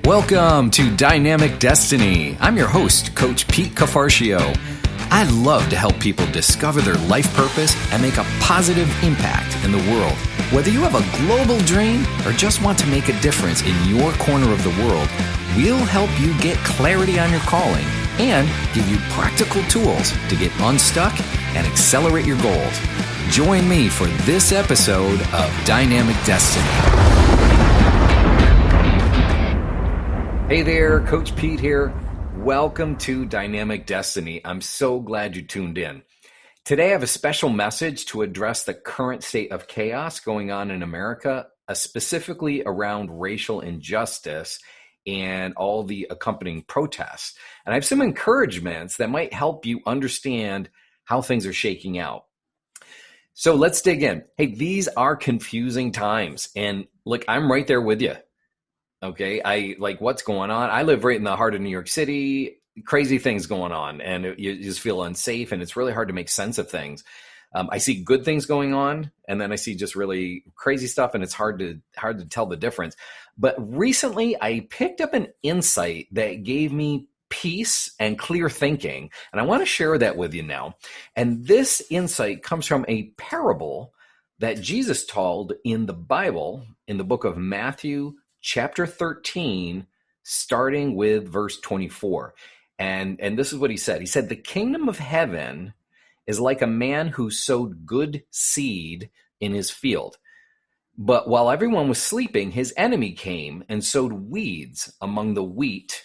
Welcome to Dynamic Destiny. I'm your host, Coach Pete Cafarcio. I love to help people discover their life purpose and make a positive impact in the world. Whether you have a global dream or just want to make a difference in your corner of the world, we'll help you get clarity on your calling and give you practical tools to get unstuck and accelerate your goals. Join me for this episode of Dynamic Destiny. Hey there, Coach Pete here. Welcome to Dynamic Destiny. I'm so glad you tuned in. Today I have a special message to address the current state of chaos going on in America, specifically around racial injustice and all the accompanying protests. And I have some encouragements that might help you understand how things are shaking out. So let's dig in. Hey, these are confusing times. And look, I'm right there with you. Okay, I like what's going on. I live right in the heart of New York City. Crazy things going on, and you just feel unsafe, and it's really hard to make sense of things. I see good things going on, and then I see just really crazy stuff, and it's hard to tell the difference. But recently, I picked up an insight that gave me peace and clear thinking, and I want to share that with you now. And this insight comes from a parable that Jesus told in the Bible, in the book of Matthew, chapter 13, starting with verse 24. And this is what he said. He said, "The kingdom of heaven is like a man who sowed good seed in his field. But while everyone was sleeping, his enemy came and sowed weeds among the wheat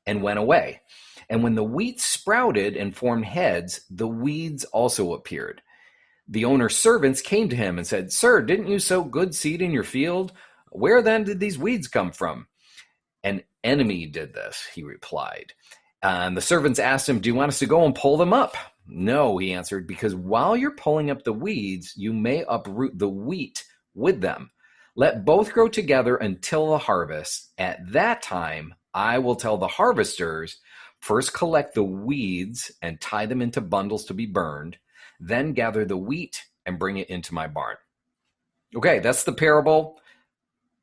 and went away. And when the wheat sprouted and formed heads, the weeds also appeared. The owner's servants came to him and said, 'Sir, didn't you sow good seed in your field? Where then did these weeds come from?' 'An enemy did this,' he replied. And the servants asked him, 'Do you want us to go and pull them up?' 'No,' he answered, 'because while you're pulling up the weeds, you may uproot the wheat with them. Let both grow together until the harvest. At that time, I will tell the harvesters, first collect the weeds and tie them into bundles to be burned, then gather the wheat and bring it into my barn.'" Okay, that's the parable.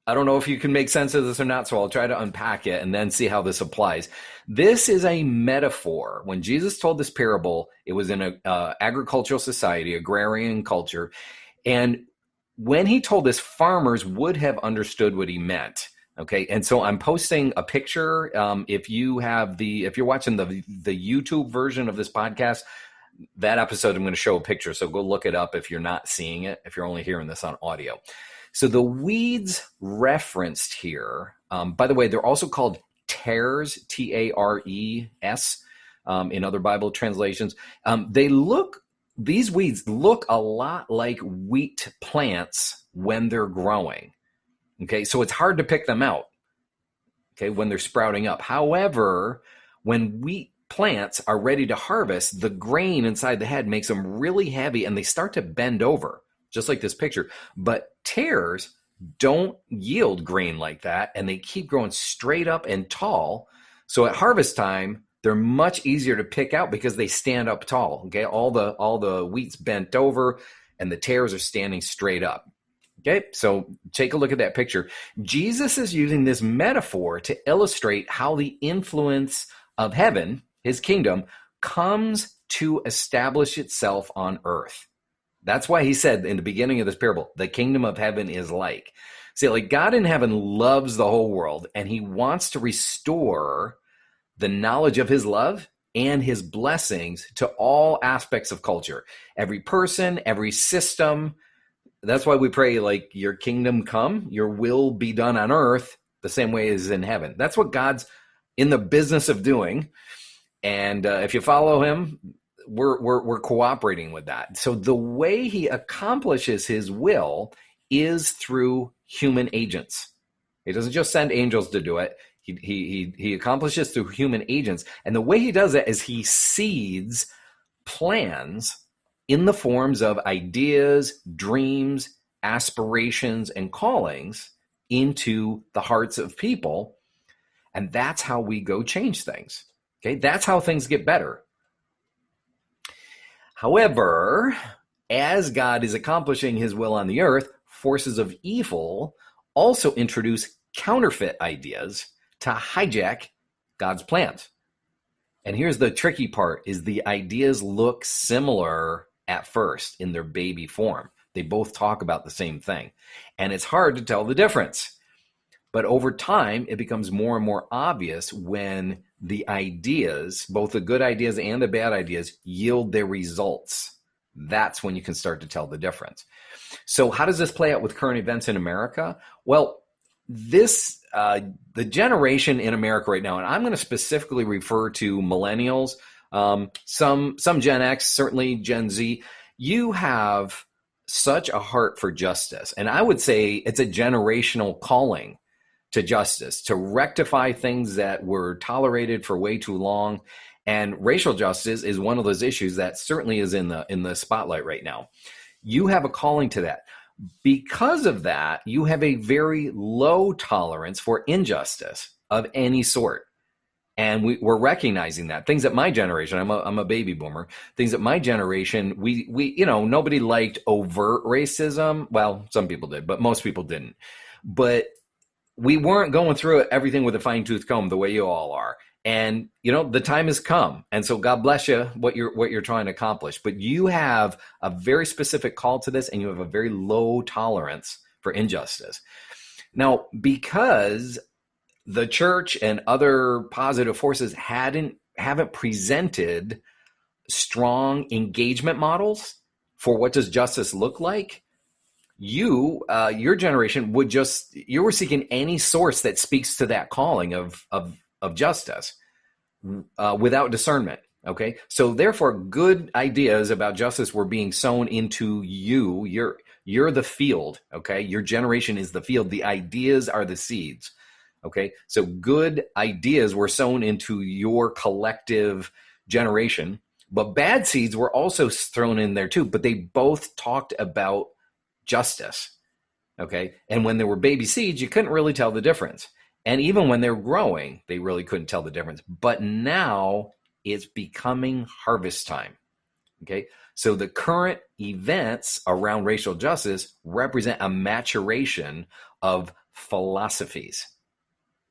I don't know if you can make sense of this or not, so I'll try to unpack it and then see how this applies. This is a metaphor. When Jesus told this parable, it was in an agricultural society, agrarian culture. And when he told this, farmers would have understood what he meant. Okay, and so I'm posting a picture. If you're watching the YouTube version of this podcast, that episode I'm going to show a picture. So go look it up if you're not seeing it, if you're only hearing this on audio. So the weeds referenced here, by the way, they're also called tares, T-A-R-E-S, in other Bible translations. These weeds look a lot like wheat plants when they're growing. Okay, so it's hard to pick them out, okay, when they're sprouting up. However, when wheat plants are ready to harvest, the grain inside the head makes them really heavy and they start to bend over, just like this picture. But tares don't yield grain like that, and they keep growing straight up and tall. So at harvest time, they're much easier to pick out because they stand up tall. Okay, all the wheat's bent over, and the tares are standing straight up. Okay, so take a look at that picture. Jesus is using this metaphor to illustrate how the influence of heaven, his kingdom, comes to establish itself on earth. That's why he said in the beginning of this parable, the kingdom of heaven is like. See, like God in heaven loves the whole world, and he wants to restore the knowledge of his love and his blessings to all aspects of culture. Every person, every system. That's why we pray, like, your kingdom come, your will be done on earth the same way as in heaven. That's what God's in the business of doing. And if you follow him, we're cooperating with that. So the way he accomplishes his will is through human agents. He doesn't just send angels to do it. He accomplishes through human agents. And the way he does that is he seeds plans in the forms of ideas, dreams, aspirations, and callings into the hearts of people. And that's how we go change things. Okay, that's how things get better. However, as God is accomplishing his will on the earth, forces of evil also introduce counterfeit ideas to hijack God's plans. And here's the tricky part is the ideas look similar at first in their baby form. They both talk about the same thing. And it's hard to tell the difference. But over time, it becomes more and more obvious when the ideas, both the good ideas and the bad ideas, yield their results. That's when you can start to tell the difference. So how does this play out with current events in America? Well, the generation in America right now, and I'm going to specifically refer to millennials, some Gen X, certainly Gen Z, you have such a heart for justice. And I would say it's a generational calling to justice, to rectify things that were tolerated for way too long. And racial justice is one of those issues that certainly is in the spotlight right now. You have a calling to that. Because of that, you have a very low tolerance for injustice of any sort. And we're recognizing that. Things that my generation, I'm a baby boomer, things that my generation, we nobody liked overt racism. Well, some people did, but most people didn't. But we weren't going through everything with a fine-tooth comb the way you all are. And, the time has come. And so God bless you, what you're trying to accomplish. But you have a very specific call to this, and you have a very low tolerance for injustice. Now, because the church and other positive forces haven't presented strong engagement models for what does justice look like, your generation you were seeking any source that speaks to that calling of justice without discernment. Okay. So therefore good ideas about justice were being sown into you. You're the field. Okay. Your generation is the field. The ideas are the seeds. Okay. So good ideas were sown into your collective generation, but bad seeds were also thrown in there too, but they both talked about justice. Okay. And when there were baby seeds, you couldn't really tell the difference. And even when they're growing, they really couldn't tell the difference. But now it's becoming harvest time. Okay. So the current events around racial justice represent a maturation of philosophies.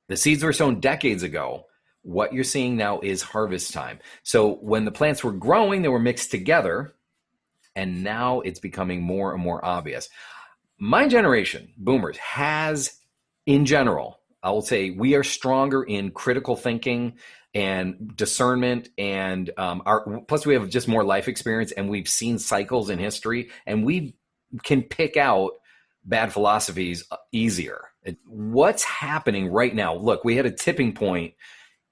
The seeds were sown decades ago. What you're seeing now is harvest time. So when the plants were growing, they were mixed together. And now it's becoming more and more obvious. My generation, boomers, has, in general, I will say we are stronger in critical thinking and discernment, and plus we have just more life experience, and we've seen cycles in history, and we can pick out bad philosophies easier. What's happening right now? Look, we had a tipping point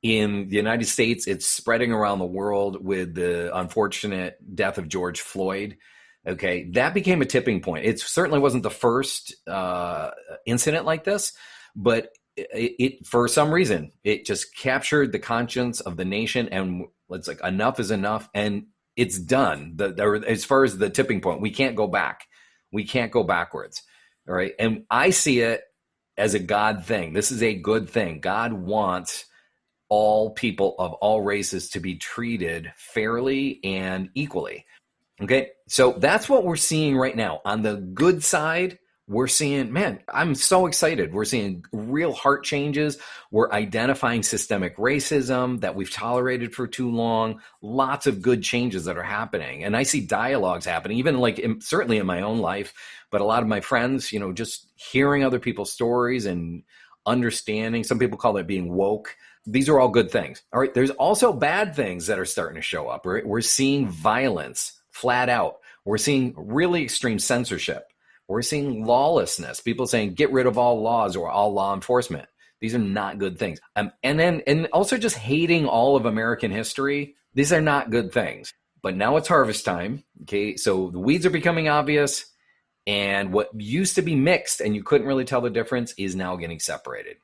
in the United States. It's spreading around the world with the unfortunate death of George Floyd. Okay, that became a tipping point. It certainly wasn't the first incident like this, but it for some reason, it just captured the conscience of the nation, and it's like enough is enough, and it's done. As far as the tipping point, we can't go back. We can't go backwards. All right, and I see it as a God thing. This is a good thing. God wants all people of all races to be treated fairly and equally. Okay, so that's what we're seeing right now. On the good side, we're seeing, man, I'm so excited. We're seeing real heart changes. We're identifying systemic racism that we've tolerated for too long. Lots of good changes that are happening. And I see dialogues happening, even certainly in my own life, but a lot of my friends, just hearing other people's stories and understanding. Some people call it being woke. These are all good things. All right. There's also bad things that are starting to show up. Right? We're seeing violence flat out. We're seeing really extreme censorship. We're seeing lawlessness. People saying, get rid of all laws or all law enforcement. These are not good things. And also just hating all of American history. These are not good things. But now it's harvest time. Okay. So the weeds are becoming obvious. And what used to be mixed and you couldn't really tell the difference is now getting separated.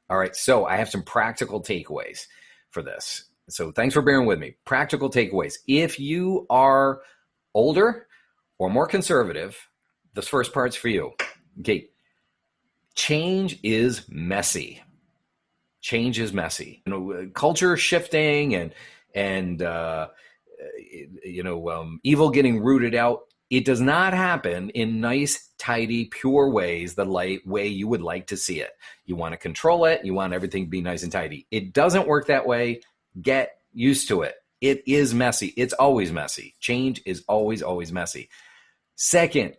All right, so I have some practical takeaways for this. So thanks for bearing with me. Practical takeaways. If you are older or more conservative, this first part's for you. Okay, change is messy. Change is messy. Culture shifting and evil getting rooted out. It does not happen in nice, tidy, pure ways, the way you would like to see it. You want to control it. You want everything to be nice and tidy. It doesn't work that way. Get used to it. It is messy. It's always messy. Change is always, always messy. Second,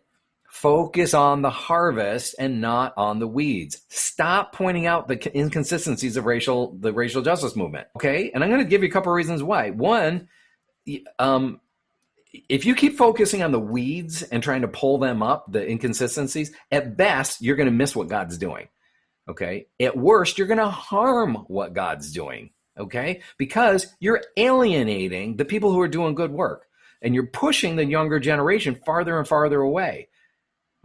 focus on the harvest and not on the weeds. Stop pointing out the inconsistencies of the racial justice movement. Okay. And I'm going to give you a couple of reasons why. One, if you keep focusing on the weeds and trying to pull them up, the inconsistencies, at best, you're going to miss what God's doing. Okay. At worst, you're going to harm what God's doing. Okay. Because you're alienating the people who are doing good work, and you're pushing the younger generation farther and farther away.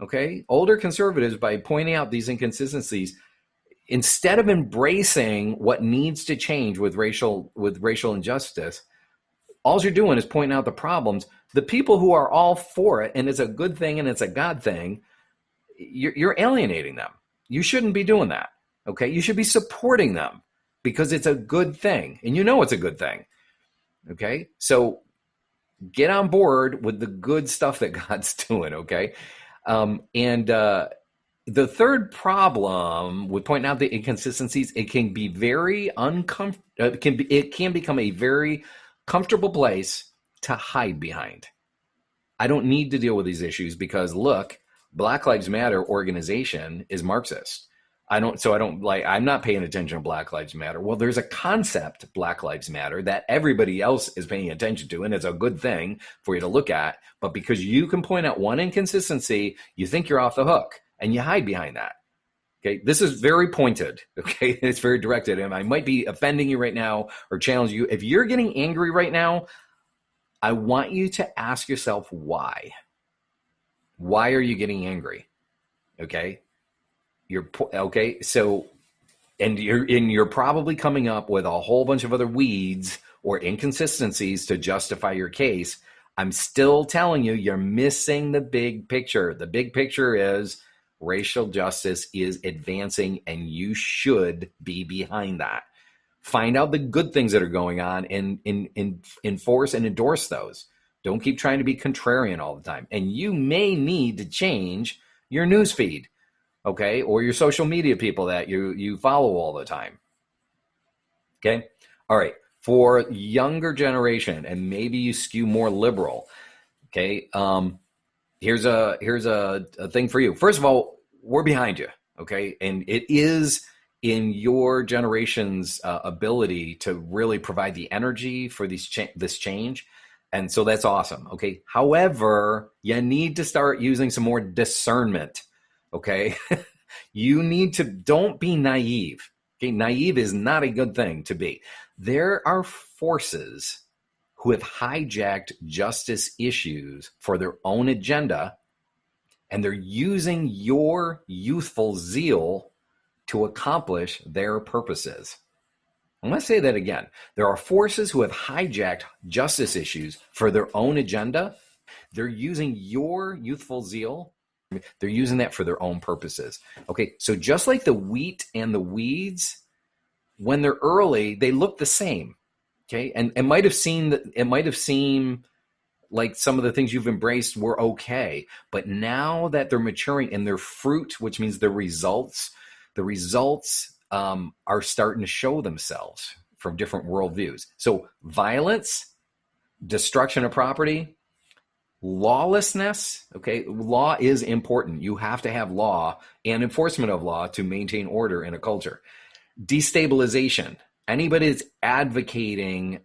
Okay. Older conservatives, by pointing out these inconsistencies, instead of embracing what needs to change with racial injustice, all you're doing is pointing out the problems. The people who are all for it, and it's a good thing and it's a God thing, you're alienating them. You shouldn't be doing that. Okay. You should be supporting them because it's a good thing, and you know it's a good thing. Okay. So get on board with the good stuff that God's doing. Okay. The third problem with pointing out the inconsistencies, it can be very uncomfortable. It can become a very comfortable place to hide behind. I don't need to deal with these issues because, look, Black Lives Matter organization is Marxist. I'm not paying attention to Black Lives Matter. Well, there's a concept, Black Lives Matter, that everybody else is paying attention to, and it's a good thing for you to look at. But because you can point out one inconsistency, you think you're off the hook, and you hide behind that. Okay, this is very pointed. Okay, it's very directed, and I might be offending you right now or challenge you. If you're getting angry right now, I want you to ask yourself why. Why are you getting angry? Okay, you're probably coming up with a whole bunch of other weeds or inconsistencies to justify your case. I'm still telling you, you're missing the big picture. The big picture is racial justice is advancing, and you should be behind that. Find out the good things that are going on and enforce and endorse those. Don't keep trying to be contrarian all the time. And you may need to change your news feed, okay, or your social media people that you follow all the time. Okay, all right. For younger generation, and maybe you skew more liberal, okay. Here's a thing for you. First of all, we're behind you, okay? And it is in your generation's ability to really provide the energy for this change. And so that's awesome, okay? However, you need to start using some more discernment, okay? Don't be naive, okay? Naive is not a good thing to be. There are forces who have hijacked justice issues for their own agenda, and they're using your youthful zeal to accomplish their purposes. I'm going to say that again. There are forces who have hijacked justice issues for their own agenda. They're using your youthful zeal. They're using that for their own purposes. Okay, so just like the wheat and the weeds, when they're early, they look the same. Okay, and it might have seemed like some of the things you've embraced were okay, but now that they're maturing and their fruit, which means the results are starting to show themselves from different worldviews. So violence, destruction of property, lawlessness. Okay, law is important. You have to have law and enforcement of law to maintain order in a culture. Destabilization. Anybody that's advocating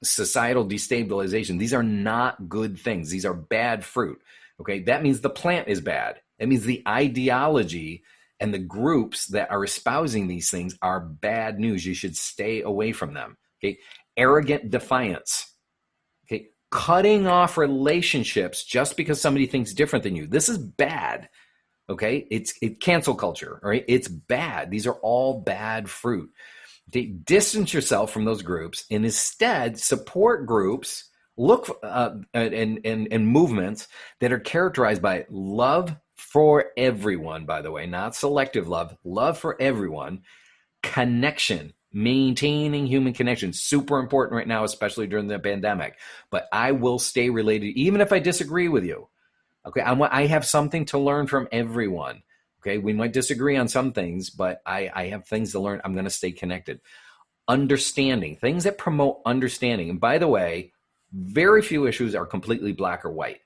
societal destabilization, these are not good things. These are bad fruit. Okay, that means the plant is bad. That means the ideology and the groups that are espousing these things are bad news. You should stay away from them. Okay, arrogant defiance. Okay, cutting off relationships just because somebody thinks different than you. This is bad. Okay, it's cancel culture. All right, it's bad. These are all bad fruit. Okay, distance yourself from those groups and instead support groups. Look and movements that are characterized by love for everyone. By the way, not selective love for everyone. Connection, maintaining human connection, super important right now, especially during the pandemic. But I will stay related, even if I disagree with you. Okay, I have something to learn from everyone. Okay, we might disagree on some things, but I have things to learn. I'm going to stay connected. Understanding, things that promote understanding. And by the way, very few issues are completely black or white.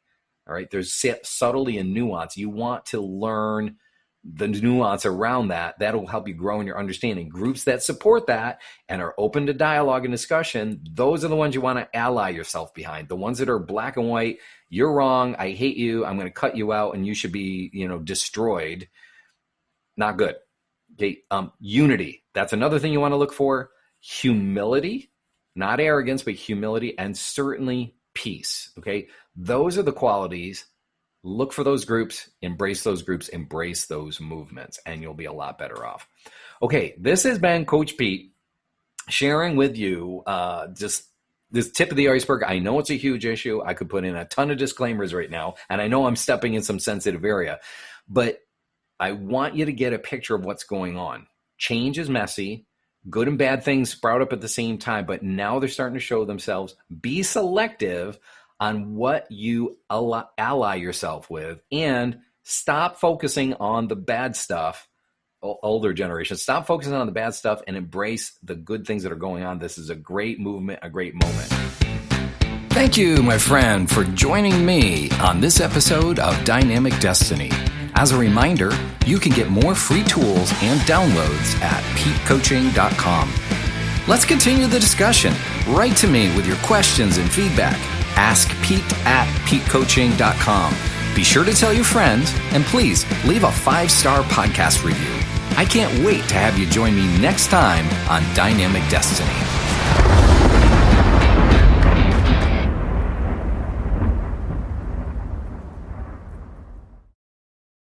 All right, there's subtlety and nuance. You want to learn the nuance around that. That'll help you grow in your understanding. Groups that support that and are open to dialogue and discussion, those are the ones you want to ally yourself behind. The ones that are black and white, you're wrong, I hate you, I'm going to cut you out, and you should be, destroyed. Not good. Okay, unity. That's another thing you want to look for. Humility, not arrogance, but humility, and certainly peace. Okay, those are the qualities. Look for those groups, embrace those movements, and you'll be a lot better off. Okay, this has been Coach Pete sharing with you just this tip of the iceberg. I know it's a huge issue. I could put in a ton of disclaimers right now, and I know I'm stepping in some sensitive area, but I want you to get a picture of what's going on. Change is messy. Good and bad things sprout up at the same time, but now they're starting to show themselves. Be selective on what you ally yourself with, and stop focusing on the bad stuff. Older generation, stop focusing on the bad stuff and embrace the good things that are going on. This is a great movement, a great moment. Thank you, my friend, for joining me on this episode of Dynamic Destiny. As a reminder, you can get more free tools and downloads at petecoaching.com. Let's continue the discussion. Write to me with your questions and feedback. Ask Pete at petecoaching.com. Be sure to tell your friends, and please leave a 5-star podcast review. I can't wait to have you join me next time on Dynamic Destiny.